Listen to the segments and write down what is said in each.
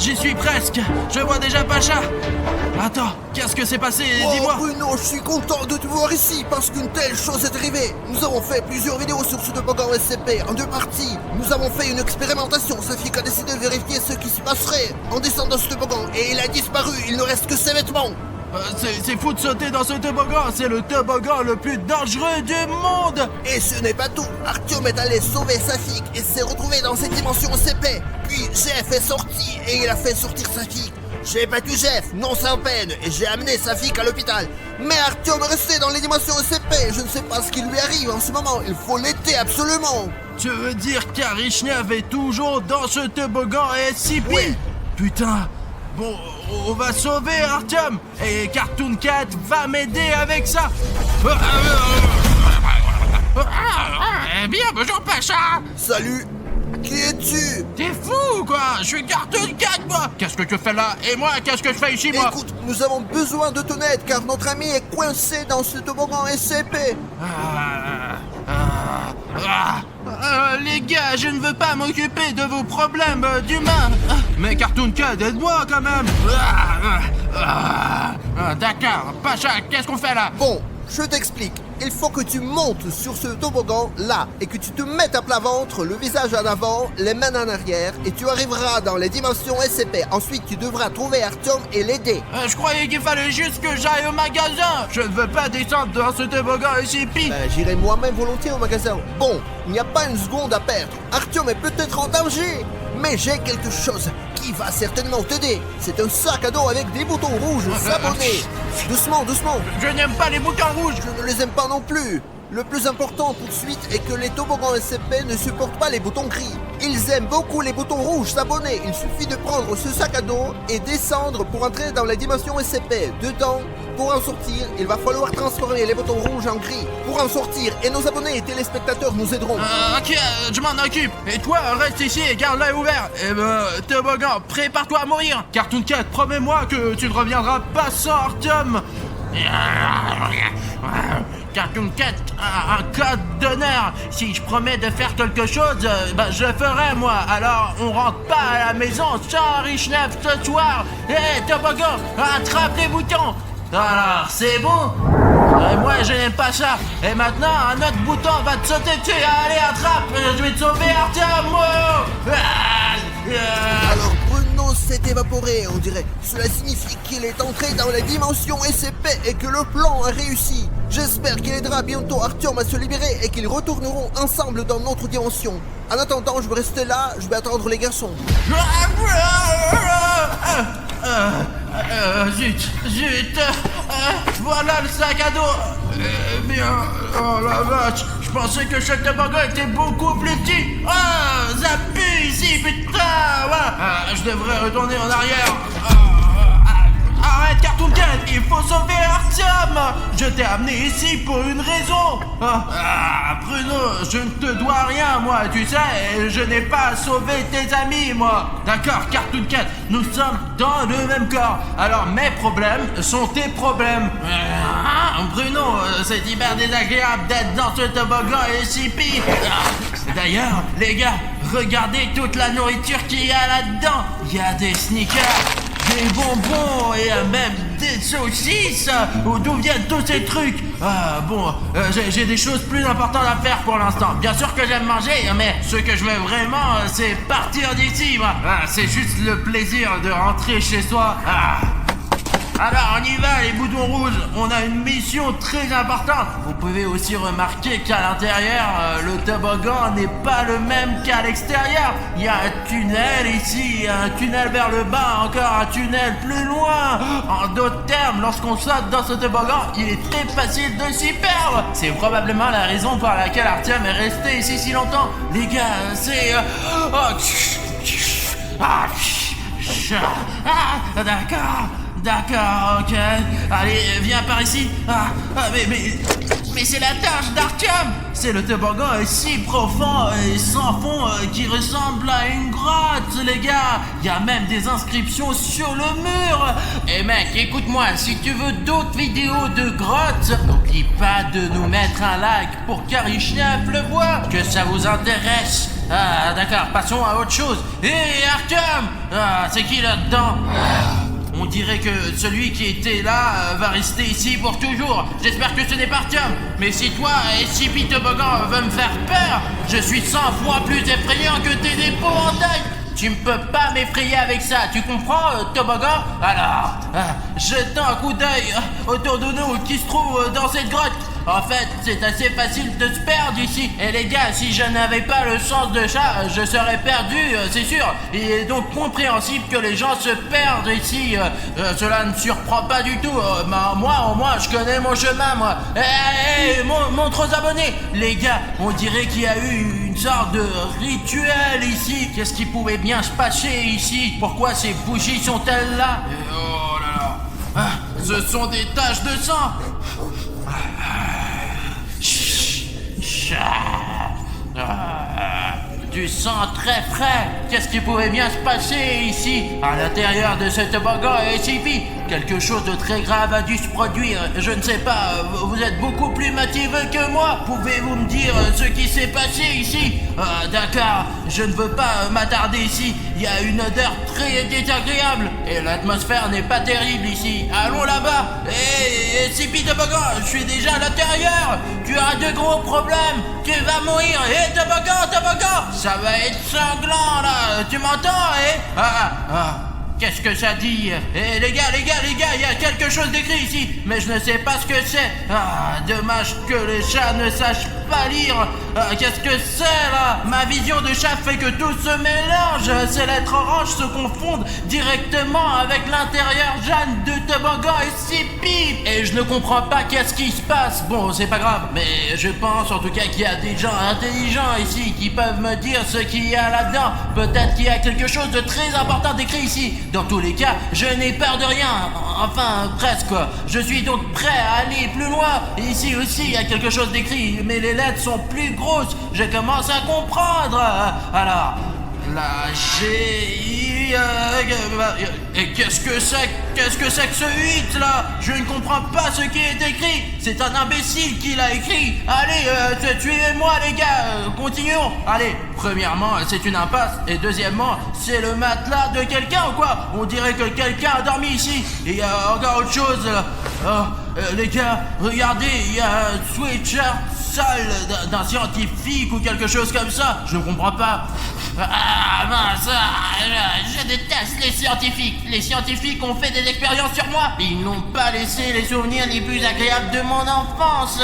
j'y suis presque. Je vois déjà Pacha. Attends, qu'est-ce que c'est passé? Oh Dis-moi. Bruno, je suis content de te voir ici parce qu'une telle chose est arrivée. Nous avons fait plusieurs vidéos sur ce toboggan SCP en 2 parties. Nous avons fait une expérimentation. Safik a décidé de vérifier ce qui se passerait en descendant ce toboggan et il a disparu. Il ne reste que ses vêtements. C'est fou de sauter dans ce toboggan. C'est le toboggan le plus dangereux du monde. Et ce n'est pas tout. Artyom est allé sauver Safik et s'est retrouvé dans cette dimension SCP. Puis Jeff est sorti et il a fait sortir Safik. J'ai battu Jeff, non sans peine, et j'ai amené Safik à l'hôpital. Mais Artyom est resté dans les dimensions SCP. Je ne sais pas ce qui lui arrive en ce moment. Il faut l'aider absolument. Tu veux dire qu'Arishnev est toujours dans ce toboggan SCP? Oui. Putain. Bon, on va sauver Artyom. Et Cartoon Cat va m'aider avec ça. Eh bien, bonjour Pacha. Salut. Qui es-tu? T'es fou quoi? Je suis Cartoon Cat moi. Qu'est-ce que tu fais là? Et moi, qu'est-ce que je fais ici moi? Écoute, nous avons besoin de ton aide car notre ami est coincé dans ce toboggan SCP. Les gars, je ne veux pas m'occuper de vos problèmes d'humains. Mais Cartoon Cat, aide-moi quand même. D'accord, Pacha, qu'est-ce qu'on fait là? Bon, je t'explique. Il faut que tu montes sur ce toboggan là et que tu te mettes à plat ventre, le visage en avant, les mains en arrière et tu arriveras dans les dimensions SCP. Ensuite, tu devras trouver Artyom et l'aider. Je croyais qu'il fallait juste que j'aille au magasin. Je ne veux pas descendre dans ce toboggan SCP. J'irai moi-même volontiers au magasin. Bon, il n'y a pas une seconde à perdre. Artyom est peut-être en danger, mais j'ai quelque chose qui va certainement t'aider. C'est un sac à dos avec des boutons rouges sabonnés. Doucement, doucement. Je n'aime pas les boutons rouges. Je ne les aime pas non plus. Le plus important tout de suite est que les toboggans SCP ne supportent pas les boutons gris. Ils aiment beaucoup les boutons rouges sabonnés. Il suffit de prendre ce sac à dos et descendre pour entrer dans la dimension SCP. Dedans, pour en sortir, il va falloir transformer les boutons rouges en gris. Pour en sortir, et nos abonnés et téléspectateurs nous aideront. Ok, je m'en occupe. Et toi, reste ici et garde l'œil ouvert. Toboggan, prépare-toi à mourir. Cartoon Cat, promets-moi que tu ne reviendras pas sans Artyom. Cartoon Cat, un code d'honneur. Si je promets de faire quelque chose, je le ferai moi. Alors on rentre pas à la maison sans Arishnev ce soir. Toboggan, attrape les boutons. Alors c'est bon. Moi je n'aime pas ça. Et maintenant un autre bouton va te sauter dessus. Allez attrape, je vais te sauver Artyom. Alors Bruno s'est évaporé, on dirait. Cela signifie qu'il est entré dans la dimension SCP et que le plan a réussi. J'espère qu'il aidera bientôt Artyom à se libérer et qu'ils retourneront ensemble dans notre dimension. En attendant, je vais rester là, je vais attendre les garçons. Zut, voilà le sac à dos. Eh bien, oh la vache, je pensais que chaque toboggan était beaucoup plus petit. Ça pue ici, putain, ouais. Je devrais retourner en arrière. Arrête, Cartoon Cat, il faut sauver Artyom. Je t'ai amené ici pour une raison. Bruno, je ne te dois rien, moi, tu sais, et je n'ai pas sauvé tes amis, moi. D'accord, Cartoon Cat, nous sommes dans le même corps. Alors mes problèmes sont tes problèmes. Bruno, c'est hyper désagréable d'être dans ce toboggan SCP. D'ailleurs, les gars, regardez toute la nourriture qu'il y a là-dedans. Il y a des sneakers, des bonbons et même des saucisses. D'où viennent tous ces trucs? J'ai des choses plus importantes à faire pour l'instant. Bien sûr que j'aime manger, mais ce que je veux vraiment, c'est partir d'ici, moi. C'est juste le plaisir de rentrer chez soi. Alors on y va les boutons rouges, on a une mission très importante. Vous pouvez aussi remarquer qu'à l'intérieur, le toboggan n'est pas le même qu'à l'extérieur. Il y a un tunnel ici, un tunnel vers le bas, encore un tunnel plus loin. En d'autres termes, lorsqu'on saute dans ce toboggan, il est très facile de s'y perdre. C'est probablement la raison pour laquelle Artyom est resté ici si longtemps. Les gars, c'est... D'accord, ok. Allez, viens par ici. Mais c'est la tâche d'Artyom. C'est le toboggan est si profond et sans fond qui ressemble à une grotte, les gars. Il y a même des inscriptions sur le mur. Et mec, écoute-moi, si tu veux d'autres vidéos de grottes, n'oublie pas de nous mettre un like pour qu'Arishnev le voie, que ça vous intéresse. d'accord, passons à autre chose. Hé, Artyom! C'est qui là-dedans? On dirait que celui qui était là va rester ici pour toujours. J'espère que ce n'est pas Artyom. Mais si toi, SCP Toboggan, veut me faire peur, je suis 100 fois plus effrayant que tes épouvantails. Tu ne peux pas m'effrayer avec ça, tu comprends, Toboggan? Alors, jetons un coup d'œil autour de nous qui se trouve dans cette grotte. En fait, c'est assez facile de se perdre ici. Et les gars, si je n'avais pas le sens de chat, je serais perdu, c'est sûr. Il est donc compréhensible que les gens se perdent ici. Cela ne surprend pas du tout. Moi, au moins, je connais mon chemin, moi. Montre aux abonnés. Les gars, on dirait qu'il y a eu une sorte de rituel ici. Qu'est-ce qui pouvait bien se passer ici? Pourquoi ces bougies sont-elles là? Oh là là. Ce sont des taches de sang. Du sang très frais. Qu'est-ce qui pouvait bien se passer ici, à l'intérieur de ce toboggan SCP? Quelque chose de très grave a dû se produire. Je ne sais pas, vous êtes beaucoup plus motivé que moi. Pouvez-vous me dire ce qui s'est passé ici? D'accord, je ne veux pas m'attarder ici. Il y a une odeur très désagréable et l'atmosphère n'est pas terrible ici. Allons là-bas. Hé, SCP Toboggan, je suis déjà à l'intérieur. Tu as de gros problèmes. Tu vas mourir. Hé, Toboggan, ça va être sanglant là. Tu m'entends, Qu'est-ce que ça dit? Eh les gars, il y a quelque chose d'écrit ici, mais je ne sais pas ce que c'est. Dommage que les chats ne sachent pas lire. Qu'est-ce que c'est là? Ma vision de chat fait que tout se mélange. Ces lettres oranges se confondent directement avec l'intérieur jaune de Toboggan SCP. Et je ne comprends pas qu'est-ce qui se passe. Bon, c'est pas grave, mais je pense en tout cas qu'il y a des gens intelligents ici qui peuvent me dire ce qu'il y a là-dedans. Peut-être qu'il y a quelque chose de très important d'écrit ici. Dans tous les cas, je n'ai peur de rien. Enfin, presque quoi. Je suis donc prêt à aller plus loin. Ici aussi, il y a quelque chose d'écrit, mais les lettres sont plus grosses. Je commence à comprendre. Alors, la G... Et qu'est-ce que c'est que ce 8 là? Je ne comprends pas ce qui est écrit. C'est un imbécile qui l'a écrit. Allez, suivez-moi les gars, continuons. Allez, premièrement, c'est une impasse. Et deuxièmement, c'est le matelas de quelqu'un ou quoi? On dirait que quelqu'un a dormi ici. Et il y a encore autre chose là. Les gars, regardez, il y a un sweatshirt sale d'un scientifique ou quelque chose comme ça. Je ne comprends pas. Mince, je déteste les scientifiques. Les scientifiques ont fait des expériences sur moi. Ils n'ont pas laissé les souvenirs les plus agréables de mon enfance.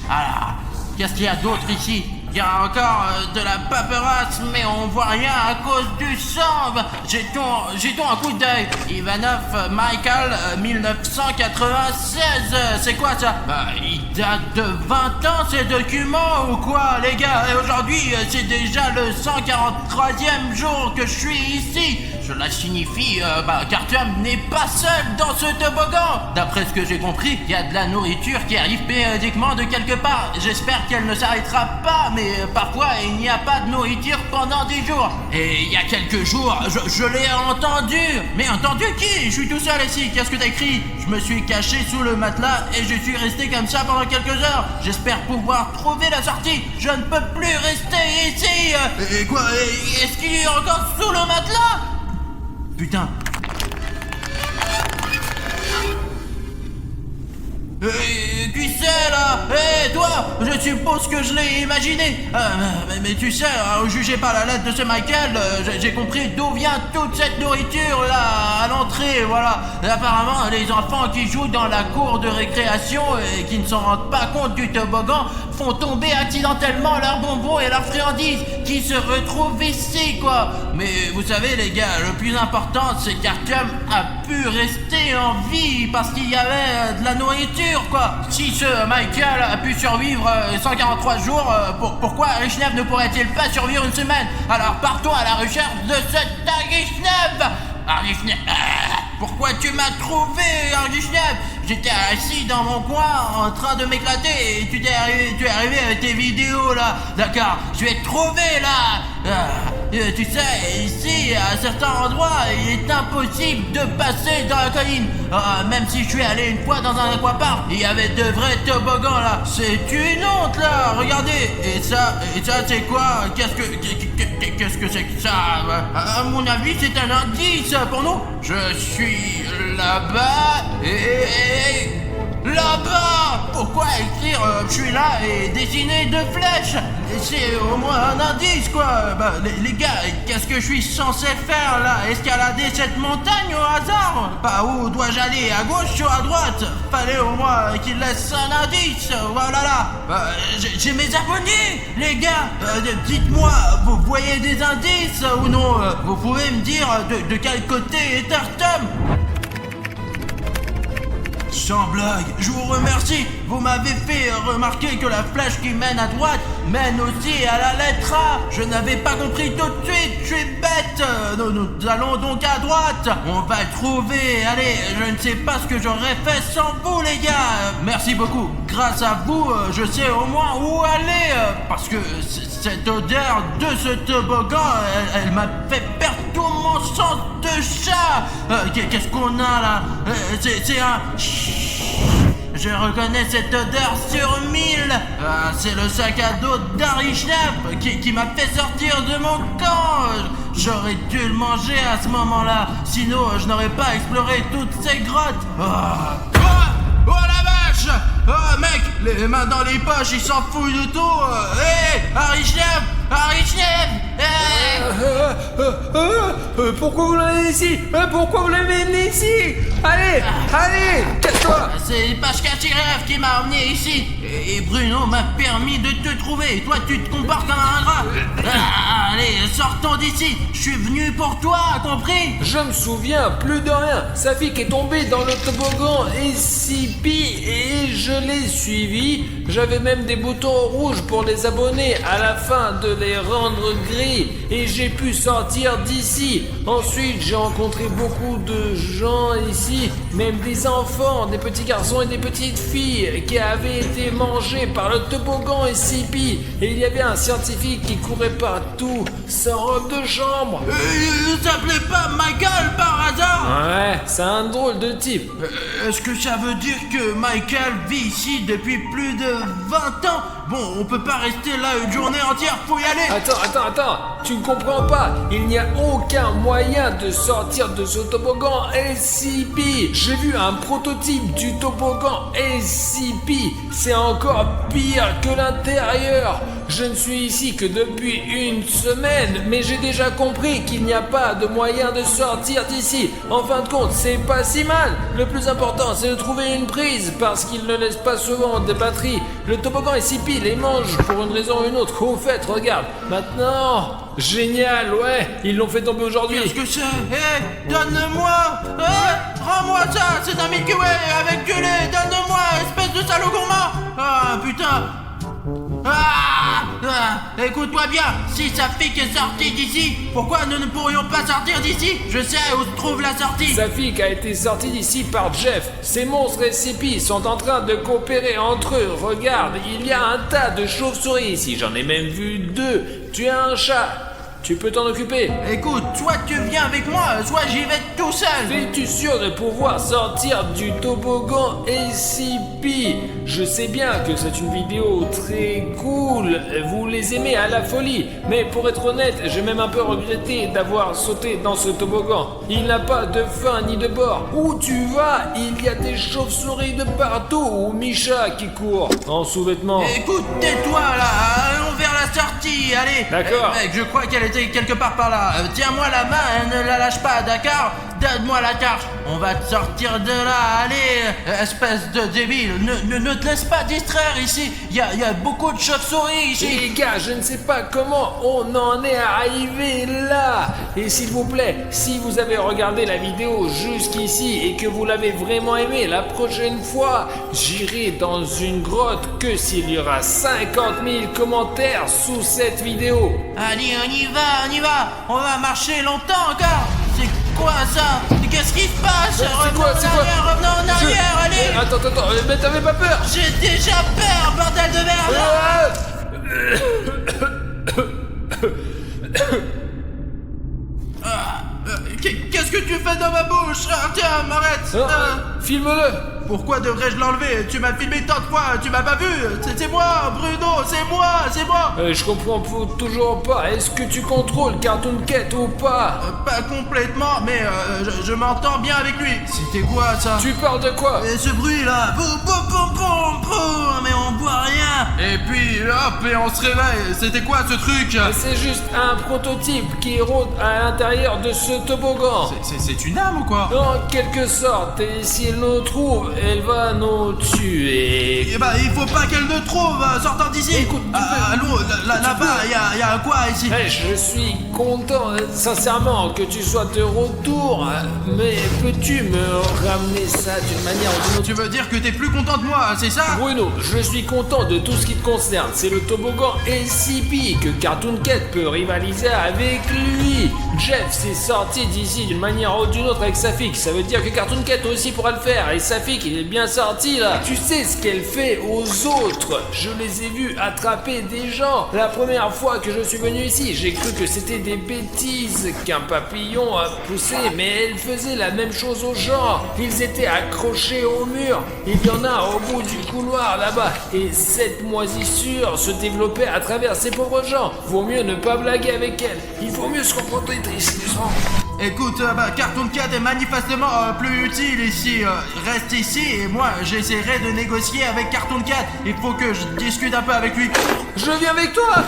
Alors, qu'est-ce qu'il y a d'autre ici? Il y a encore de la paperasse, mais on voit rien à cause du sang. Jetons un coup d'œil. Ivanov Michael, 1996. C'est quoi ça? Il date de 20 ans ces documents ou quoi, les gars? Et aujourd'hui, c'est déjà le 143e jour que je suis ici. Cela signifie qu'Artyom n'est pas seul dans ce toboggan. D'après ce que j'ai compris, il y a de la nourriture qui arrive périodiquement de quelque part. J'espère qu'elle ne s'arrêtera pas, mais parfois il n'y a pas de nourriture pendant des jours. Et il y a quelques jours, je l'ai entendu. Mais entendu qui? Je suis tout seul ici. Qu'est-ce que t'as écrit? Je me suis caché sous le matelas et je suis resté comme ça pendant quelques heures. J'espère pouvoir trouver la sortie. Je ne peux plus rester ici. Et quoi? Est-ce qu'il est encore sous le matelas? Putain. Qui c'est là? Toi, je suppose que je l'ai imaginé. Mais tu sais, jugez par la lettre de ce Michael, j'ai compris d'où vient toute cette nourriture là à l'entrée, voilà. Et apparemment, les enfants qui jouent dans la cour de récréation et qui ne s'en rendent pas compte du toboggan font tomber accidentellement leurs bonbons et leurs friandises qui se retrouvent ici, quoi. Mais vous savez les gars, le plus important c'est qu'Artyom a pu rester en vie parce qu'il y avait de la nourriture, quoi. Si ce Michael a pu survivre 143 jours, pourquoi Aghishnev ne pourrait-il pas survivre une semaine? Alors partons à la recherche de cet Aghishnev. Aghishnev, pourquoi tu m'as trouvé, Aghishnev? J'étais assis dans mon coin en train de m'éclater et tu es arrivé avec tes vidéos là. D'accord, je vais te trouver là. Tu sais, ici, à certains endroits, il est impossible de passer dans la colline. Même si je suis allé une fois dans un aquapark, il y avait de vrais toboggans là. C'est une honte là, regardez. Et ça c'est quoi? Qu'est-ce que c'est que ça? À mon avis, c'est un indice pour nous. Je suis là-bas et... Là-bas! Pourquoi écrire je suis là et dessiner deux flèches? C'est au moins un indice quoi! Bah les gars, qu'est-ce que je suis censé faire là? Escalader cette montagne au hasard? Bah où dois-je aller? À gauche ou à droite? Fallait au moins qu'il laisse un indice! Voilà là! J'ai mes abonnés! Les gars! Dites-moi, vous voyez des indices ou non? Vous pouvez me dire de quel côté est Artem? Sans blague, je vous remercie. Vous m'avez fait remarquer que la flèche qui mène à droite mène aussi à la lettre A. Je n'avais pas compris tout de suite, je suis bête. Nous allons donc à droite. On va trouver. Allez, je ne sais pas ce que j'aurais fait sans vous les gars. Merci beaucoup. Grâce à vous, je sais au moins où aller. Parce que cette odeur de ce toboggan, elle m'a fait perdre tout mon sens de chat. Qu'est-ce qu'on a là? C'est un... Je reconnais cette odeur sur 1000. C'est le sac à dos d'Arishnef qui m'a fait sortir de mon camp. J'aurais dû le manger à ce moment-là. Sinon, je n'aurais pas exploré toutes ces grottes. Oh la vache! Oh mec, les mains dans les poches, il s'en fout de tout. Hé, Arishnef! Pourquoi vous l'avez ici? Pourquoi vous l'avez amené ici? Allez, casse-toi! C'est Pashkachirev qui m'a emmené ici. Et Bruno m'a permis de te trouver. Et toi, tu te comportes comme un ingrat. Allez, sortons d'ici. Je suis venu pour toi, compris? Je me souviens plus de rien. Safik est tombé dans le toboggan SCP et je l'ai suivi. J'avais même des boutons rouges pour les abonnés à la fin de les rendre gris et j'ai pu sortir d'ici. Ensuite, j'ai rencontré beaucoup de gens ici, même des enfants, des petits garçons et des petites filles qui avaient été mangés par le toboggan SCP. Et il y avait un scientifique qui courait partout, sans robe de chambre. Il s'appelait pas Michael par hasard? Ouais, c'est un drôle de type. Est-ce que ça veut dire que Michael vit ici depuis plus de 20 ans? Bon, on peut pas rester là une journée entière, faut y aller. Attends, tu ne comprends pas. Il n'y a aucun moyen de sortir de ce toboggan SCP. J'ai vu un prototype du toboggan SCP. C'est encore pire que l'intérieur. Je ne suis ici que depuis une semaine, mais j'ai déjà compris qu'il n'y a pas de moyen de sortir d'ici. En fin de compte, c'est pas si mal. Le plus important, c'est de trouver une prise, parce qu'il ne laisse pas souvent de batterie. Le toboggan SCP les mange pour une raison ou une autre. Au fait, regarde, maintenant... Génial, ouais, ils l'ont fait tomber aujourd'hui. Qu'est-ce que c'est? Hé, donne-moi! Rends-moi ça, c'est un Milky Way avec du lait, donne-moi, espèce de salaud gourmand! Ah, putain! Écoute-toi bien, si Safik est sorti d'ici, pourquoi nous ne pourrions pas sortir d'ici? Je sais où se trouve la sortie. Safik a été sorti d'ici par Jeff. Ces monstres SCP sont en train de coopérer entre eux. Regarde, il y a un tas de chauves-souris ici, j'en ai même vu 2. Tu as un chat. Tu peux t'en occuper. Écoute, soit tu viens avec moi, soit j'y vais tout seul. Es-tu sûr de pouvoir sortir du toboggan SCP? Je sais bien que c'est une vidéo très cool, vous les aimez à la folie, mais pour être honnête, j'ai même un peu regretté d'avoir sauté dans ce toboggan. Il n'a pas de fin ni de bord. Où tu vas? Il y a des chauves-souris de partout, ou Misha qui court en sous-vêtements. Écoute, tais-toi là, allons vers la sortie, allez. D'accord. Mec, je crois qu'elle était quelque part par là. Tiens-moi la main, ne la lâche pas, d'accord? Donne-moi la carte, on va te sortir de là, allez, espèce de débile, ne te laisse pas distraire ici, il y a beaucoup de chauves-souris ici. Les gars, je ne sais pas comment on en est arrivé là. Et s'il vous plaît, si vous avez regardé la vidéo jusqu'ici et que vous l'avez vraiment aimé, la prochaine fois, j'irai dans une grotte que s'il y aura 50 000 commentaires sous cette vidéo. Allez, on y va, on va marcher longtemps encore. C'est quoi ça? Qu'est-ce qui se passe? Revenons en arrière, allez. Attends, mais t'avais pas peur? J'ai déjà peur, bordel de merde. que tu fais dans ma bouche? Artyom, arrête! Filme-le. Pourquoi devrais-je l'enlever? Tu m'as filmé tant de fois, tu m'as pas vu! C'est moi, Bruno, c'est moi! Je comprends toujours pas. Est-ce que tu contrôles Cartoon Cat ou pas? Pas complètement, mais je m'entends bien avec lui. C'était quoi ça? Tu parles de quoi? Et ce bruit là, boum, boum, boum, boum, boum, mais on voit rien. Et puis hop, et on se réveille. C'était quoi ce truc? C'est juste un prototype qui rôde à l'intérieur de ce toboggan. C'est une âme ou quoi? En quelque sorte, et si elle nous trouve, elle va nous tuer. Eh ben, il faut pas qu'elle ne trouve, sortant d'ici. Écoute, allô, là-bas, il y a quoi ici? Je suis content, sincèrement, que tu sois de retour, mais peux-tu me ramener ça d'une manière ou d'une autre? Tu veux dire que t'es plus content de moi, c'est ça? Bruno, je suis content de tout ce qui te concerne. C'est le toboggan SCP que Cartoon Cat peut rivaliser avec lui. Jeff s'est sorti d'ici d'une manière ou d'une autre avec Safik. Ça veut dire que Cartoon Cat aussi pourra le faire. Et Safik, il est bien sorti là. Tu sais ce qu'elle fait aux autres? Je les ai vus attraper des gens. La première fois que je suis venu ici, j'ai cru que c'était des bêtises qu'un papillon a poussé, mais elle faisait la même chose aux gens. Ils étaient accrochés au mur. Il y en a au bout du couloir là-bas. Et cette moisissure se développait à travers ces pauvres gens. Vaut mieux ne pas blaguer avec elle. Il vaut mieux se contenter ici. Écoute, Cartoon Cat est manifestement plus utile ici. Reste ici et moi j'essaierai de négocier avec Cartoon Cat. Il faut que je discute un peu avec lui. Je viens avec toi.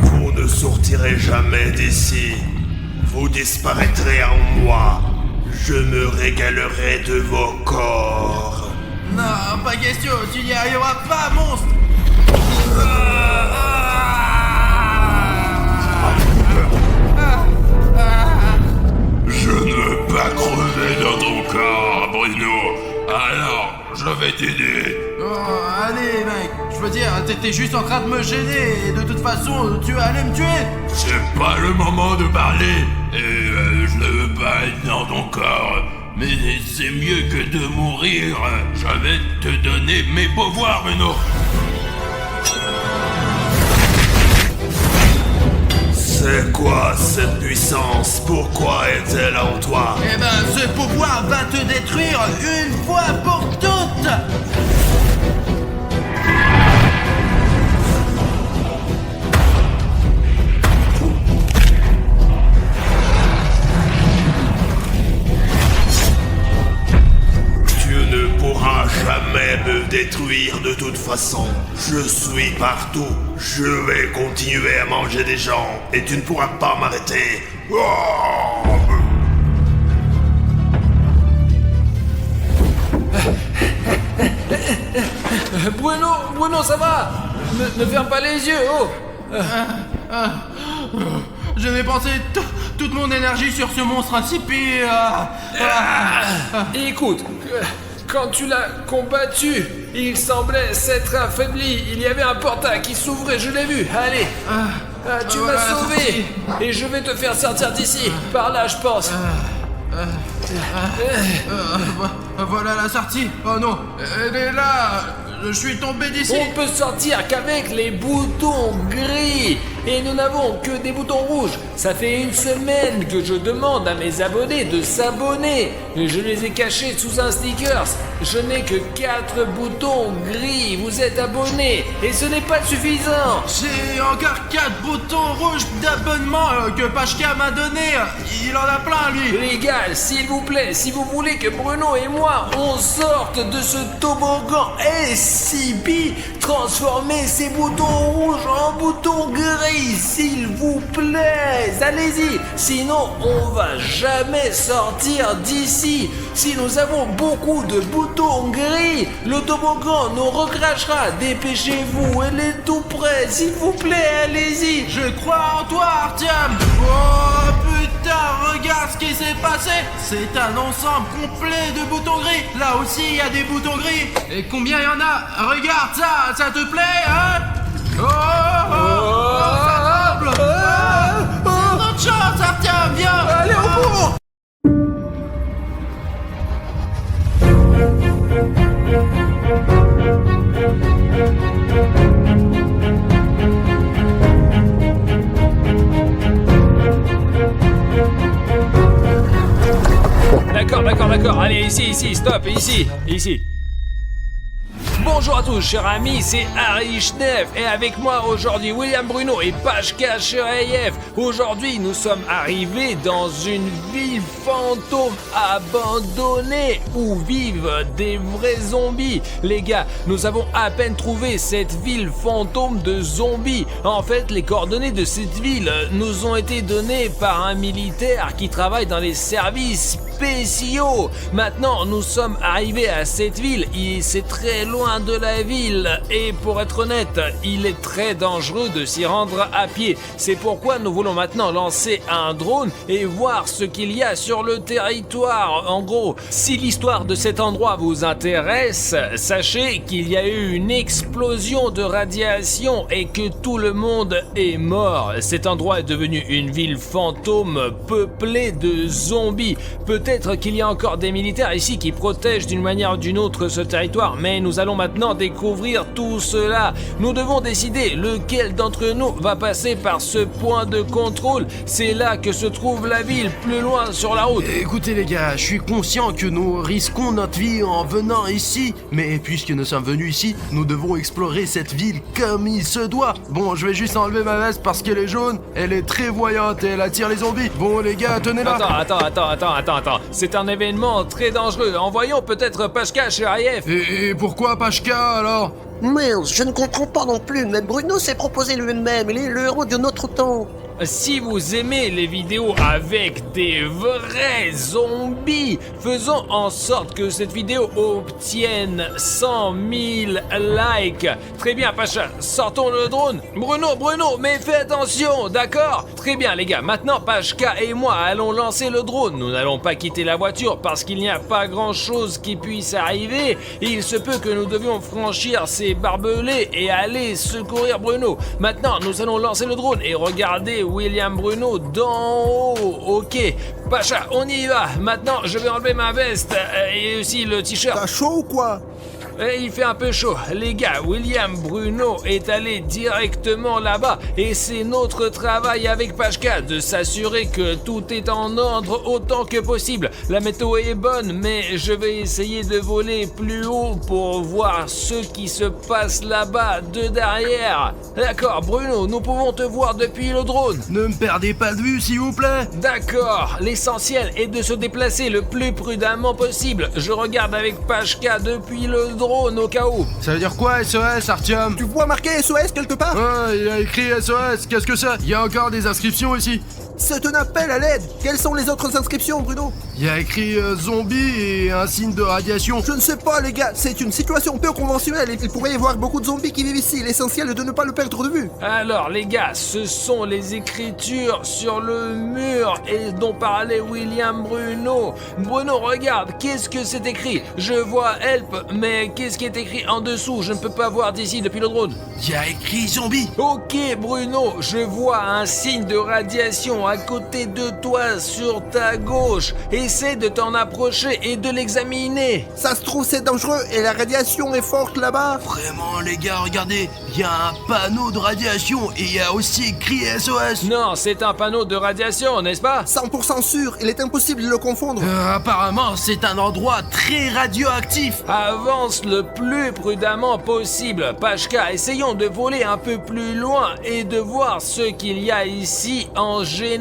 Vous ne sortirez jamais d'ici. Vous disparaîtrez en moi. Je me régalerai de vos corps. Non, pas question, tu n'y arriveras pas, monstre. Je ne veux pas crever dans ton corps, Bruno. Alors, je vais t'aider. Oh, allez, mec, je veux dire, t'étais juste en train de me gêner et de toute façon, tu allais me tuer. C'est pas le moment de parler. Et je ne veux pas être dans ton corps. Mais c'est mieux que de mourir. Je vais te donner mes pouvoirs, Bruno. C'est quoi cette puissance? Pourquoi est-elle en toi? Eh ben, ce pouvoir va te détruire une fois pour toutes. Tu ne pourras jamais me détruire de toute façon. Je suis partout. Je vais continuer à manger des gens et tu ne pourras pas m'arrêter. Oh! Bruno, ça va? Ne ferme pas les yeux, oh. Je vais penser toute mon énergie sur ce monstre insipide. Écoute, quand tu l'as combattu, il semblait s'être affaibli. Il y avait un portail qui s'ouvrait, je l'ai vu. Allez, tu m'as sauvé. Et je vais te faire sortir d'ici. Par là, je pense. Voilà la sortie. Oh non, elle est là. Je suis tombé d'ici. On peut sortir qu'avec les boutons gris. Et nous n'avons que des boutons rouges. Ça fait une semaine que je demande à mes abonnés de s'abonner. Et je les ai cachés sous un stickers. Je n'ai que 4 boutons gris. Vous êtes abonnés. Et ce n'est pas suffisant. J'ai encore 4 boutons rouges d'abonnement que Pachka m'a donné. Il en a plein, lui. Les gars, s'il vous plaît, si vous voulez que Bruno et moi, on sorte de ce toboggan SCP, transformez ces boutons rouges en boutons gris, s'il vous plaît. Allez-y, sinon on va jamais sortir d'ici. Si nous avons beaucoup de boutons gris, le toboggan nous recrachera. Dépêchez-vous, elle est tout près, s'il vous plaît, allez-y. Je crois en toi, Artyom. Oh putain, regarde ce qui s'est passé. C'est un ensemble complet de boutons gris. Là aussi, il y a des boutons gris. Et combien il y en a? Regarde ça te plaît, hein? Ça tremble. C'est notre chance, Artyom, viens. Allez, au bout. Ici, stop, ici. Bonjour à tous, chers amis, c'est Harry Schnef et avec moi aujourd'hui William Bruno et Pashka Sherayev. Aujourd'hui, nous sommes arrivés dans une ville fantôme abandonnée où vivent des vrais zombies. Les gars, nous avons à peine trouvé cette ville fantôme de zombies. En fait, les coordonnées de cette ville nous ont été données par un militaire qui travaille dans les services spéciaux. Maintenant, nous sommes arrivés à cette ville et c'est très loin de la ville et pour être honnête, il est très dangereux de s'y rendre à pied. C'est pourquoi nous voulons maintenant lancer un drone et voir ce qu'il y a sur le territoire. En gros, si l'histoire de cet endroit vous intéresse, sachez qu'il y a eu une explosion de radiation et que tout le monde est mort. Cet endroit est devenu une ville fantôme peuplée de zombies. Peut-être qu'il y a encore des militaires ici qui protègent d'une manière ou d'une autre ce territoire, mais nous allons maintenant découvrir tout cela. Nous devons décider lequel d'entre nous va passer par ce point de contrôle. C'est là que se trouve la ville, plus loin sur la route. Écoutez les gars, je suis conscient que nous risquons notre vie en venant ici, mais puisque nous sommes venus ici, nous devons explorer cette ville comme il se doit. Bon, je vais juste enlever ma veste parce qu'elle est jaune, elle est très voyante et elle attire les zombies. Bon les gars, tenez-la. Attends. C'est un événement très dangereux. Envoyons peut-être Pashka Sherayev. Et pourquoi Pashka alors? Merde, je ne comprends pas non plus, mais Bruno s'est proposé lui-même, il est le héros de notre temps. Si vous aimez les vidéos avec des vrais zombies, faisons en sorte que cette vidéo obtienne 100 000 likes. Très bien, Pacha, sortons le drone. Bruno, mais fais attention, d'accord? Très bien, les gars, maintenant Pashka et moi allons lancer le drone. Nous n'allons pas quitter la voiture parce qu'il n'y a pas grand-chose qui puisse arriver. Il se peut que nous devions franchir ces barbelés et aller secourir Bruno. Maintenant, nous allons lancer le drone et regarder William Bruno d'en haut. Ok, Pacha, on y va. Maintenant, je vais enlever ma veste et aussi le t-shirt. T'as chaud ou quoi? Il fait un peu chaud. Les gars, William Bruno est allé directement là-bas et c'est notre travail avec Pashka de s'assurer que tout est en ordre autant que possible. La météo est bonne, mais je vais essayer de voler plus haut pour voir ce qui se passe là-bas de derrière. D'accord, Bruno, nous pouvons te voir depuis le drone. Ne me perdez pas de vue s'il vous plaît. D'accord, l'essentiel est de se déplacer le plus prudemment possible. Je regarde avec Pashka depuis le drone au cas où. Ça veut dire quoi SOS Artyom? Tu vois marqué SOS quelque part? Il a écrit SOS, qu'est-ce que c'est? Il y a encore des inscriptions ici. C'est un appel à l'aide. Quelles sont les autres inscriptions, Bruno? Il y a écrit zombie et un signe de radiation. Je ne sais pas, les gars, c'est une situation peu conventionnelle. Il pourrait y avoir beaucoup de zombies qui vivent ici. L'essentiel est de ne pas le perdre de vue. Alors, les gars, ce sont les écritures sur le mur et dont parlait William Bruno. Bruno, regarde, qu'est-ce que c'est écrit? Je vois help, mais qu'est-ce qui est écrit en dessous? Je ne peux pas voir d'ici depuis le drone. Il y a écrit zombie. Ok, Bruno, je vois un signe de radiation à côté de toi sur ta gauche. Essaie de t'en approcher et de l'examiner. Ça se trouve, c'est dangereux et la radiation est forte là-bas. Vraiment les gars, regardez, il y a un panneau de radiation et il y a aussi écrit SOS. Non, c'est un panneau de radiation, n'est-ce pas? 100% sûr, il est impossible de le confondre. Apparemment, c'est un endroit très radioactif. Avance le plus prudemment possible. Pashka, essayons de voler un peu plus loin et de voir ce qu'il y a ici en général.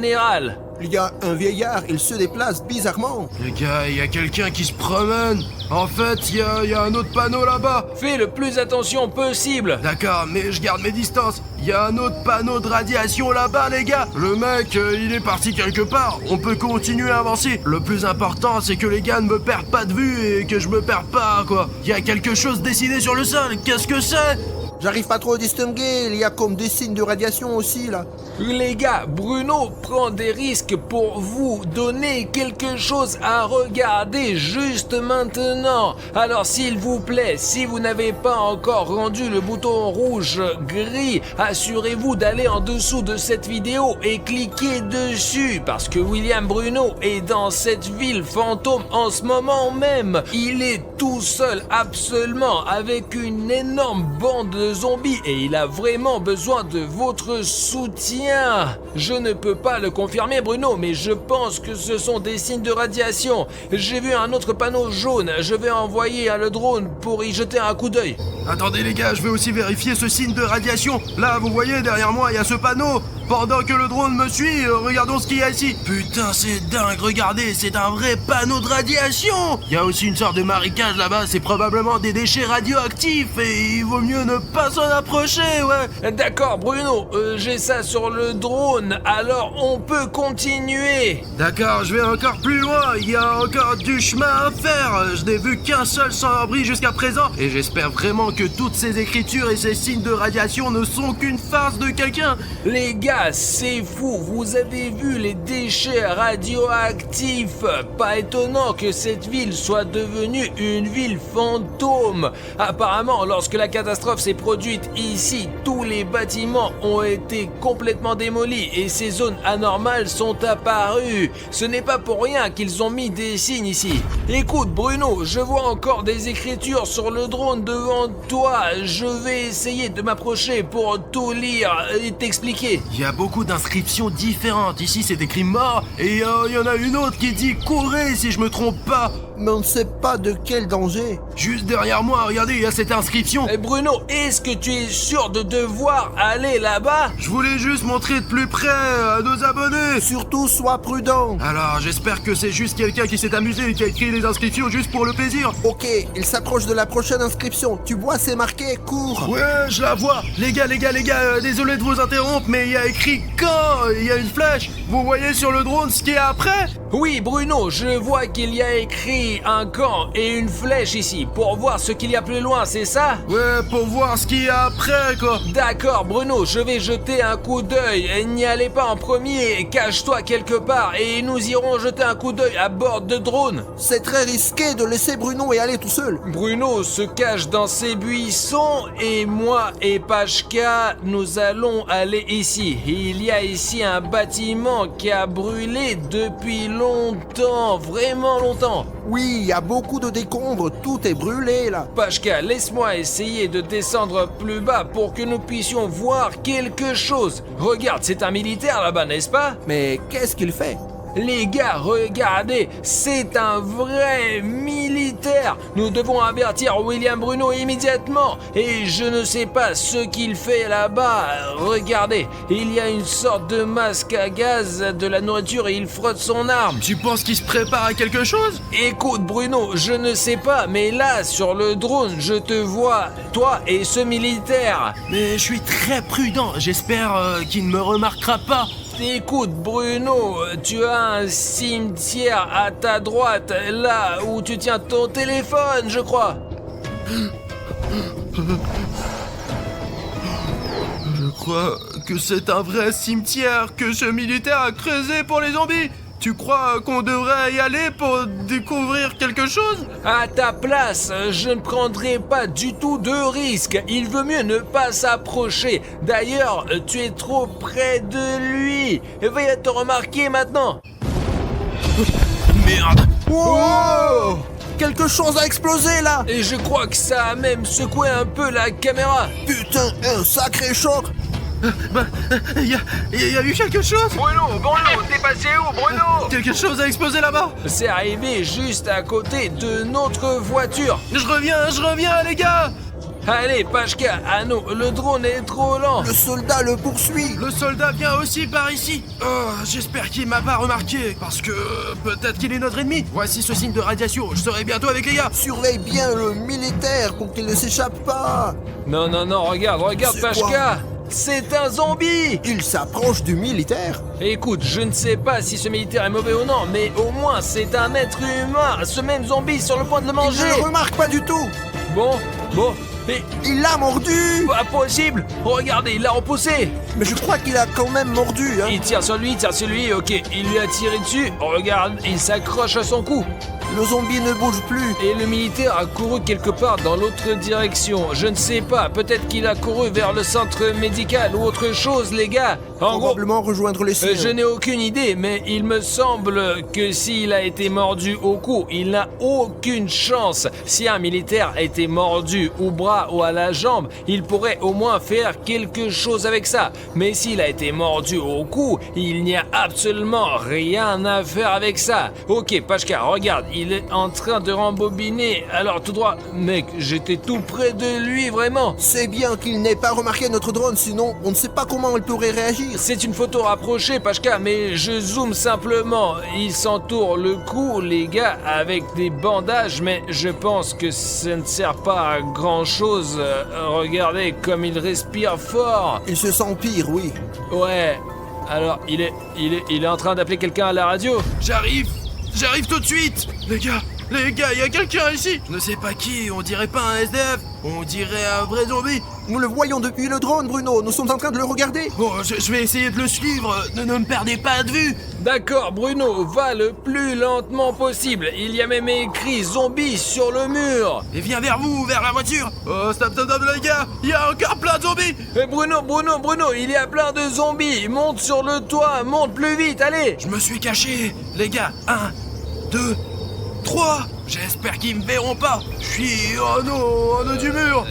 Il y a un vieillard, il se déplace bizarrement. Les gars, il y a quelqu'un qui se promène. En fait, il y a un autre panneau là-bas. Fais le plus attention possible. D'accord, mais je garde mes distances. Il y a un autre panneau de radiation là-bas, les gars. Le mec, il est parti quelque part. On peut continuer à avancer. Le plus important, c'est que les gars ne me perdent pas de vue et que je me perds pas, quoi. Il y a quelque chose dessiné sur le sol. Qu'est-ce que c'est? J'arrive pas trop à distinguer, il y a comme des signes de radiation aussi là. Les gars, Bruno prend des risques pour vous donner quelque chose à regarder juste maintenant. Alors s'il vous plaît, si vous n'avez pas encore rendu le bouton rouge gris, assurez-vous d'aller en dessous de cette vidéo et cliquez dessus parce que William Bruno est dans cette ville fantôme en ce moment même. Il est tout seul absolument avec une énorme bande de zombie et il a vraiment besoin de votre soutien. Je ne peux pas le confirmer, Bruno, mais je pense que ce sont des signes de radiation. J'ai vu un autre panneau jaune. Je vais envoyer le drone pour y jeter un coup d'œil. Attendez les gars, je vais aussi vérifier ce signe de radiation. Là, vous voyez, derrière moi, il y a ce panneau. Pendant que le drone me suit, regardons ce qu'il y a ici. Putain, c'est dingue, regardez, c'est un vrai panneau de radiation. Il y a aussi une sorte de marécage là-bas, c'est probablement des déchets radioactifs et il vaut mieux ne pas s'en approcher, ouais. D'accord, Bruno, j'ai ça sur le drone, alors on peut continuer. D'accord, je vais encore plus loin, il y a encore du chemin à faire. Je n'ai vu qu'un seul sans-abri jusqu'à présent et j'espère vraiment que toutes ces écritures et ces signes de radiation ne sont qu'une farce de quelqu'un. Les gars, c'est fou, vous avez vu les déchets radioactifs. Pas étonnant que cette ville soit devenue une ville fantôme. Apparemment, lorsque la catastrophe s'est produite ici, tous les bâtiments ont été complètement démolis et ces zones anormales sont apparues. Ce n'est pas pour rien qu'ils ont mis des signes ici. Écoute Bruno, je vois encore des écritures sur le drone devant toi. Je vais essayer de m'approcher pour tout lire et t'expliquer. Il y a beaucoup d'inscriptions différentes. Ici, c'est écrit mort et il y en a une autre qui dit courez si je me trompe pas. Mais on ne sait pas de quel danger. Juste derrière moi, regardez, il y a cette inscription. Et Bruno, est-ce que tu es sûr de devoir aller là-bas? Je voulais juste montrer de plus près à nos abonnés. Surtout, sois prudent. Alors, j'espère que c'est juste quelqu'un qui s'est amusé et qui a écrit les inscriptions juste pour le plaisir. Ok, il s'approche de la prochaine inscription. Tu vois, c'est marqué cours. Ouais, je la vois. Les gars, désolé de vous interrompre, mais il y a écrit quand. Il y a une flèche. Vous voyez sur le drone ce qu'il y a après? Oui, Bruno, je vois qu'il y a écrit un camp et une flèche ici pour voir ce qu'il y a plus loin, c'est ça? Ouais, pour voir ce qu'il y a après, quoi. D'accord, Bruno, je vais jeter un coup d'œil. N'y allez pas en premier, cache-toi quelque part et nous irons jeter un coup d'œil à bord de drone. C'est très risqué de laisser Bruno y aller tout seul. Bruno se cache dans ses buissons et moi et Pachka, nous allons aller ici. Il y a ici un bâtiment qui a brûlé depuis longtemps, vraiment longtemps. Oui, il y a beaucoup de décombres, tout est brûlé là. Pachka, laisse-moi essayer de descendre plus bas pour que nous puissions voir quelque chose. Regarde, c'est un militaire là-bas, n'est-ce pas? Mais qu'est-ce qu'il fait? Les gars, regardez, c'est un vrai militaire. Nous devons avertir William Bruno immédiatement. Et je ne sais pas ce qu'il fait là-bas. Regardez, il y a une sorte de masque à gaz, de la nourriture et il frotte son arme. Tu penses qu'il se prépare à quelque chose? Écoute Bruno, je ne sais pas, mais là, sur le drone, je te vois, toi et ce militaire. Mais je suis très prudent. J'espère qu'il ne me remarquera pas. Écoute Bruno, tu as un cimetière à ta droite, là où tu tiens ton téléphone, je crois. Je crois que c'est un vrai cimetière que ce militaire a creusé pour les zombies. Tu crois qu'on devrait y aller pour découvrir quelque chose? À ta place, je ne prendrai pas du tout de risque. Il vaut mieux ne pas s'approcher. D'ailleurs, tu es trop près de lui. Il va te remarquer maintenant. Merde! Wow! Quelque chose a explosé là! Et je crois que ça a même secoué un peu la caméra. Putain, un sacré choc! Il y a eu quelque chose? Bruno, t'es passé où, Bruno? Quelque chose a explosé là-bas? C'est arrivé juste à côté de notre voiture. Je reviens, les gars! Allez, Pachka, à nous, le drone est trop lent. Le soldat le poursuit! Le soldat vient aussi par ici. Oh, j'espère qu'il m'a pas remarqué, parce que peut-être qu'il est notre ennemi. Voici ce signe de radiation, je serai bientôt avec les gars. Surveille bien le militaire pour qu'il ne s'échappe pas! Non, regarde, C'est Pachka. quoi? C'est un zombie! Il s'approche du militaire! Écoute, je ne sais pas si ce militaire est mauvais ou non, mais au moins c'est un être humain. Ce même zombie sur le point de le Il manger. ne le remarque pas du tout! Bon, mais Il l'a mordu! pas possible. Regardez, il l'a repoussé. Mais je crois qu'il a quand même mordu, hein! Il tire sur lui, ok, il lui a tiré dessus. Regarde, il s'accroche à son cou. Le zombie ne bouge plus. Et le militaire a couru quelque part dans l'autre direction. Je ne sais pas, peut-être qu'il a couru vers le centre médical ou autre chose, les gars. En gros, Probablement rejoindre les siens. je n'ai aucune idée, mais il me semble que s'il a été mordu au cou, il n'a aucune chance. Si un militaire a été mordu au bras ou à la jambe, il pourrait au moins faire quelque chose avec ça. Mais s'il a été mordu au cou, il n'y a absolument rien à faire avec ça. Ok, Pachka, regarde, il est en train de rembobiner. Alors tout droit, mec, j'étais tout près de lui, vraiment. C'est bien qu'il n'ait pas remarqué notre drone, sinon on ne sait pas comment il pourrait réagir. C'est une photo rapprochée, Pachka, mais je zoome simplement. Il s'entoure le cou, les gars, avec des bandages, mais je pense que ça ne sert pas à grand chose. Regardez comme il respire fort. Il se sent pire, oui. Ouais. Alors, il est en train d'appeler quelqu'un à la radio. J'arrive tout de suite. Les gars, il y a quelqu'un ici. Je ne sais pas qui, on dirait pas un SDF. On dirait un vrai zombie. Nous le voyons depuis le drone, Bruno. Nous sommes en train de le regarder. Bon, je vais essayer de le suivre. Ne me perdez pas de vue. D'accord, Bruno, va le plus lentement possible. Il y a même écrit zombie sur le mur. Et viens vers vous, vers la voiture. Oh, stop, les gars. Il y a encore plein de zombies. Bruno, il y a plein de zombies. Monte sur le toit, monte plus vite, allez. Je me suis caché. Les gars, 1, 2, 3. J'espère qu'ils me verront pas. Je suis en haut du mur.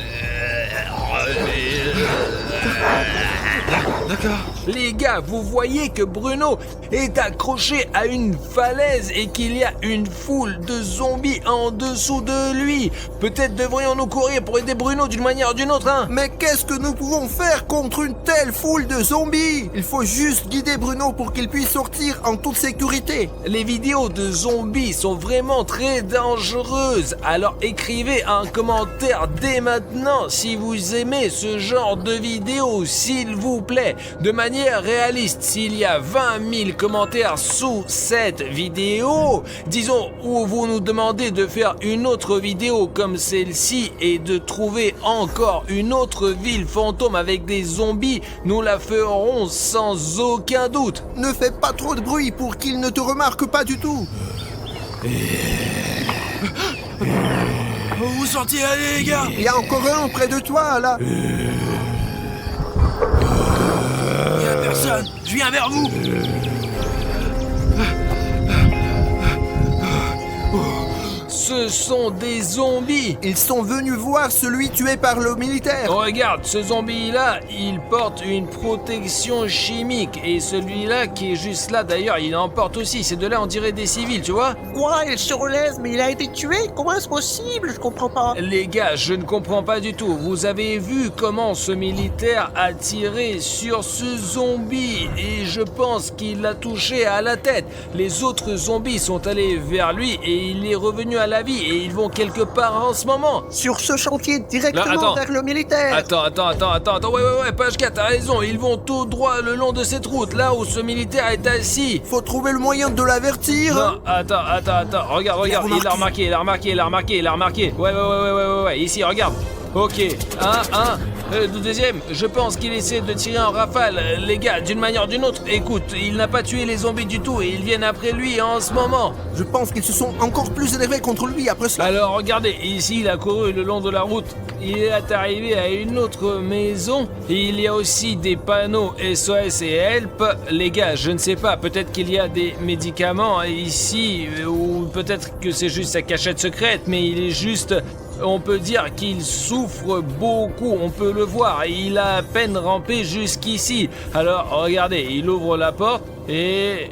D'accord. Les gars, vous voyez que Bruno est accroché à une falaise et qu'il y a une foule de zombies en dessous de lui. Peut-être devrions-nous courir pour aider Bruno d'une manière ou d'une autre, hein. Mais qu'est-ce que nous pouvons faire contre une telle foule de zombies? Il faut juste guider Bruno pour qu'il puisse sortir en toute sécurité. Les vidéos de zombies sont vraiment très dangereuses. Alors écrivez un commentaire dès maintenant si vous aimez ce genre de vidéos, s'il vous plaît. De manière réaliste, s'il y a 20 000 commentaires sous cette vidéo, disons où vous nous demandez de faire une autre vidéo comme celle-ci et de trouver encore une autre ville fantôme avec des zombies, nous la ferons sans aucun doute. Ne fais pas trop de bruit pour qu'il ne te remarque pas du tout. Vous sentiez aller, les gars? Il y a encore un près de toi, là. Il y a personne. Je viens vers vous. Ce sont des zombies. Ils sont venus voir celui tué par le militaire. Regarde, ce zombie-là, il porte une protection chimique. Et celui-là qui est juste là, d'ailleurs, il en porte aussi. Ces deux-là, on dirait des civils, tu vois? Quoi, il se relève, mais il a été tué? Comment est-ce possible? Je comprends pas. Les gars, je ne comprends pas du tout. Vous avez vu comment ce militaire a tiré sur ce zombie et je pense qu'il l'a touché à la tête. Les autres zombies sont allés vers lui et il est revenu à la vie et ils vont quelque part en ce moment. Sur ce chantier, directement attends. vers le militaire. Attends, ouais, page 4, t'as raison. Ils vont tout droit le long de cette route, là où ce militaire est assis. Faut trouver le moyen de l'avertir. Non, attends, regarde, il a remarqué. Ouais, ici, regarde. Ok, le deuxième, je pense qu'il essaie de tirer en rafale. Les gars, d'une manière ou d'une autre, écoute, il n'a pas tué les zombies du tout et ils viennent après lui en ce moment. Je pense qu'ils se sont encore plus énervés contre lui après cela. Alors regardez, ici il a couru le long de la route. Il est arrivé à une autre maison. Il y a aussi des panneaux SOS et Help. Les gars, je ne sais pas, peut-être qu'il y a des médicaments ici ou peut-être que c'est juste sa cachette secrète, mais il est juste... On peut dire qu'il souffre beaucoup, on peut le voir, il a à peine rampé jusqu'ici. Alors, regardez, il ouvre la porte et...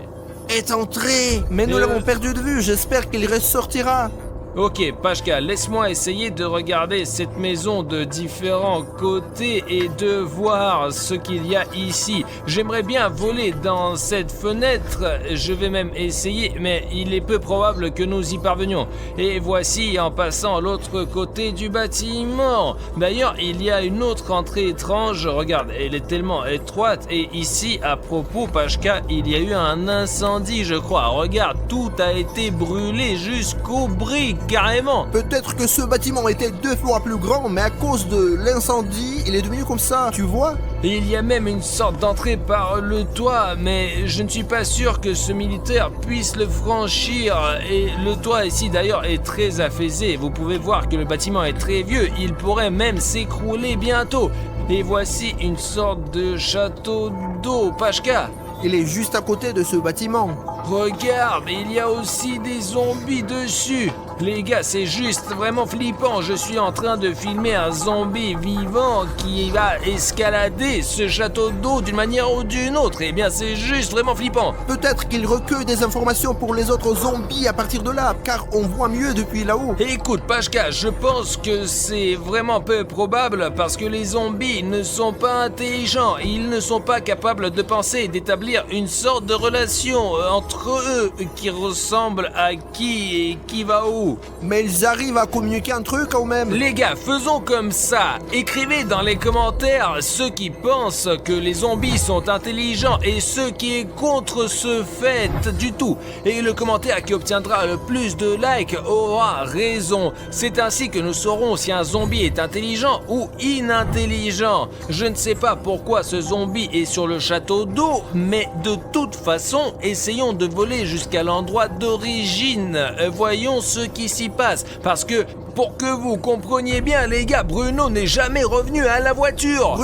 Est entré. Mais nous l'avons perdu de vue, j'espère qu'il ressortira. Ok, Pachka, laisse-moi essayer de regarder cette maison de différents côtés et de voir ce qu'il y a ici. J'aimerais bien voler dans cette fenêtre, je vais même essayer, mais il est peu probable que nous y parvenions. Et voici en passant l'autre côté du bâtiment. D'ailleurs, il y a une autre entrée étrange, regarde, elle est tellement étroite. Et ici, à propos, Pachka, il y a eu un incendie, je crois. Regarde, tout a été brûlé jusqu'aux briques. carrément. Peut-être que ce bâtiment était 2 fois plus grand, mais à cause de l'incendie, il est devenu comme ça, tu vois? Et il y a même une sorte d'entrée par le toit, mais je ne suis pas sûr que ce militaire puisse le franchir. Et le toit ici d'ailleurs est très affaissé. Vous pouvez voir que le bâtiment est très vieux, il pourrait même s'écrouler bientôt. Et voici une sorte de château d'eau, Pashka. Il est juste à côté de ce bâtiment. Regarde, il y a aussi des zombies dessus. Les gars, c'est juste vraiment flippant. Je suis en train de filmer un zombie vivant qui va escalader ce château d'eau d'une manière ou d'une autre. Eh bien, c'est juste vraiment flippant. Peut-être qu'il recueille des informations pour les autres zombies à partir de là, car on voit mieux depuis là-haut. Écoute, Pashka, je pense que c'est vraiment peu probable parce que les zombies ne sont pas intelligents. Ils ne sont pas capables de penser et d'établir une sorte de relation entre eux qui ressemble à qui et qui va où. Mais ils arrivent à communiquer entre eux quand même. Les gars, faisons comme ça. Écrivez dans les commentaires ceux qui pensent que les zombies sont intelligents et ceux qui est contre ce fait du tout. Et le commentaire qui obtiendra le plus de likes aura raison. C'est ainsi que nous saurons si un zombie est intelligent ou inintelligent. Je ne sais pas pourquoi ce zombie est sur le château d'eau, mais de toute façon, essayons de voler jusqu'à l'endroit d'origine. Voyons ce qui s'y passe, parce que pour que vous compreniez bien les gars, Bruno n'est jamais revenu à la voiture.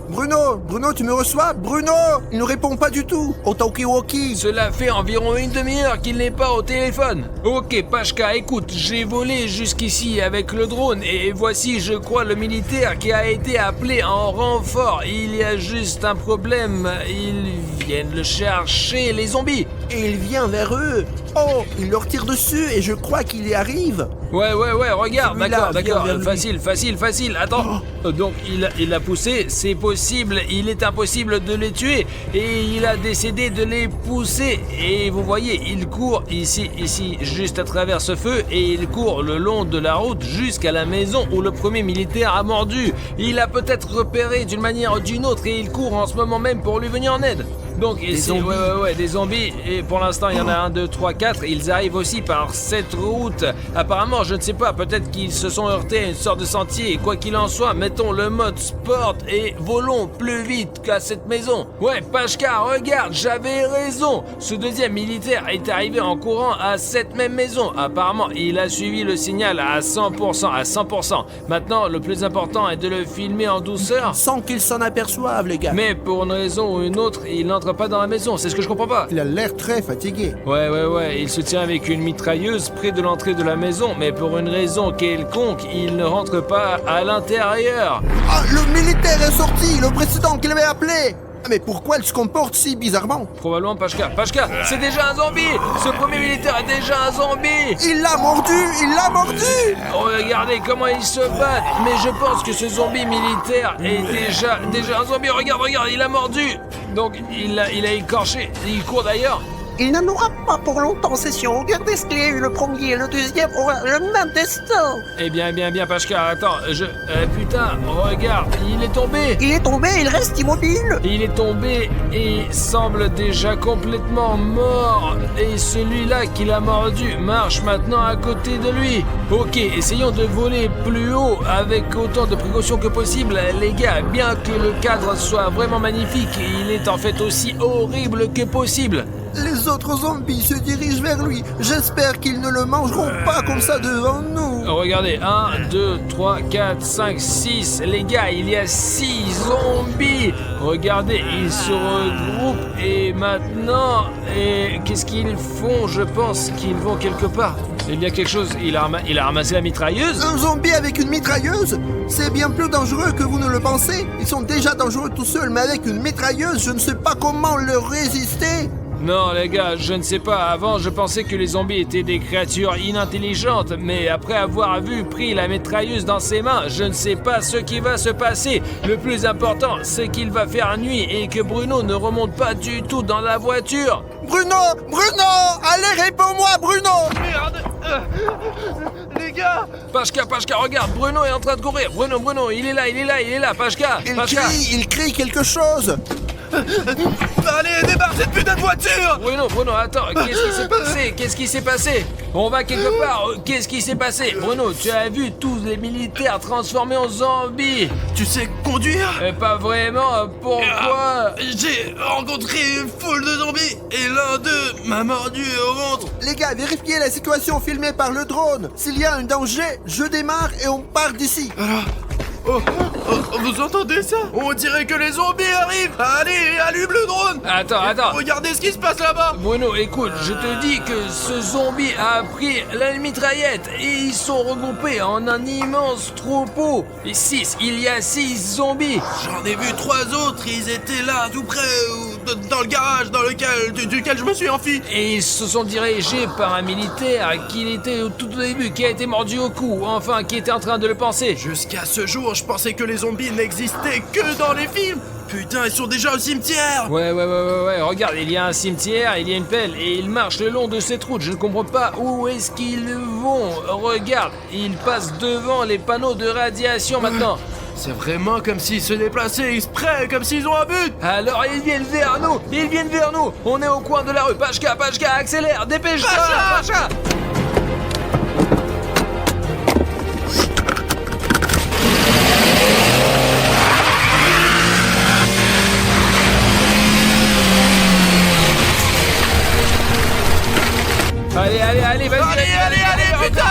Bruno, tu me reçois? Bruno, il ne répond pas du tout au talkie-walkie. Cela fait environ une demi-heure qu'il n'est pas au téléphone. Ok Pashka, écoute, j'ai volé jusqu'ici avec le drone et voici je crois le militaire qui a été appelé en renfort. Il y a juste un problème, ils viennent le chercher, les zombies. Et il vient vers eux. Oh, il leur tire dessus et je crois qu'il y arrive. Ouais, regarde, Celui-là, d'accord, viens vers lui. facile, attends. Donc, il l'a poussé, c'est possible, il est impossible de les tuer, et il a décidé de les pousser, et vous voyez, il court ici, juste à travers ce feu, et il court le long de la route jusqu'à la maison où le premier militaire a mordu. Il a peut-être repéré d'une manière ou d'une autre, et il court en ce moment même pour lui venir en aide. Donc ici, des zombies, et pour l'instant il y en a 1, 2, 3, 4, ils arrivent aussi par cette route. Apparemment, je ne sais pas, peut-être qu'ils se sont heurtés à une sorte de sentier, quoi qu'il en soit, mettons le mode sport et volons plus vite qu'à cette maison. Ouais, Pashka, regarde, j'avais raison, ce deuxième militaire est arrivé en courant à cette même maison. Apparemment, il a suivi le signal à 100%. Maintenant, le plus important est de le filmer en douceur. Sans qu'ils s'en aperçoivent, les gars. Mais pour une raison ou une autre, il n'entre pas dans la maison, c'est ce que je comprends pas. Il a l'air très fatigué. Ouais, il se tient avec une mitrailleuse près de l'entrée de la maison, mais pour une raison quelconque, il ne rentre pas à l'intérieur. Ah, le militaire est sorti, le président qu'il avait appelé. Mais pourquoi il se comporte si bizarrement? Probablement Pashka, c'est déjà un zombie. Ce premier militaire est déjà un zombie. Il l'a mordu. Regardez comment il se bat. Mais je pense que ce zombie militaire est déjà un zombie. Regarde, il a mordu. Donc il a écorché, il court d'ailleurs. Il n'en aura pas pour longtemps, c'est sûr. Regardez ce qu'il y a eu, le premier et le deuxième aura le même destin. Eh bien, Pashka, attends, putain, regarde, il est tombé. Il est tombé, il reste immobile. Il est tombé et semble déjà complètement mort. Et celui-là qui l'a mordu marche maintenant à côté de lui. Ok, essayons de voler plus haut avec autant de précautions que possible. Les gars, bien que le cadre soit vraiment magnifique, il est en fait aussi horrible que possible. Les autres zombies se dirigent vers lui. J'espère qu'ils ne le mangeront pas comme ça devant nous. Regardez, 1, 2, 3, 4, 5, 6. Les gars, il y a 6 zombies. Regardez, ils se regroupent et maintenant... Et qu'est-ce qu'ils font? Je pense qu'ils vont quelque part. Il y a quelque chose, il a ramassé la mitrailleuse. Un zombie avec une mitrailleuse? C'est bien plus dangereux que vous ne le pensez. Ils sont déjà dangereux tout seuls, mais avec une mitrailleuse, je ne sais pas comment leur résister. Non les gars, je ne sais pas, avant je pensais que les zombies étaient des créatures inintelligentes, mais après avoir pris la mitrailleuse dans ses mains, je ne sais pas ce qui va se passer. Le plus important, c'est qu'il va faire nuit et que Bruno ne remonte pas du tout dans la voiture. Bruno, allez, réponds-moi, Bruno. Merde. Les gars. Pashka, regarde, Bruno est en train de courir. Bruno, il est là, Pashka. Il crie quelque chose. Allez, débarre cette putain de voiture! Bruno, attends, qu'est-ce qui s'est passé? Qu'est-ce qui s'est passé? On va quelque part, qu'est-ce qui s'est passé? Bruno, tu as vu tous les militaires transformés en zombies? Tu sais conduire? Pas vraiment, pourquoi? J'ai rencontré une foule de zombies et l'un d'eux m'a mordu au ventre. Les gars, vérifiez la situation filmée par le drone. S'il y a un danger, je démarre et on part d'ici. Oh, vous entendez ça? On dirait que les zombies arrivent. Allez, allume le drone. Attends. Regardez ce qui se passe là-bas. Bruno, écoute, je te dis que ce zombie a pris la mitraillette et ils sont regroupés en un immense troupeau. Et il y a 6 zombies. J'en ai vu 3 autres, ils étaient là tout près, dans le garage duquel je me suis enfui. Et ils se sont dirigés par un militaire qui était au tout début, qui a été mordu au cou, enfin qui était en train de le penser. Jusqu'à ce jour, je pensais que les zombies n'existaient que dans les films. Putain, ils sont déjà au cimetière. Ouais, regarde, il y a un cimetière, il y a une pelle et ils marchent le long de cette route. Je ne comprends pas où est-ce qu'ils vont. Regarde, ils passent devant les panneaux de radiation maintenant. C'est vraiment comme s'ils se déplaçaient exprès, comme s'ils ont un but. Alors ils viennent vers nous. On est au coin de la rue. Pachka, accélère, dépêche-toi. Pachka. Allez, vas-y. Allez, putain,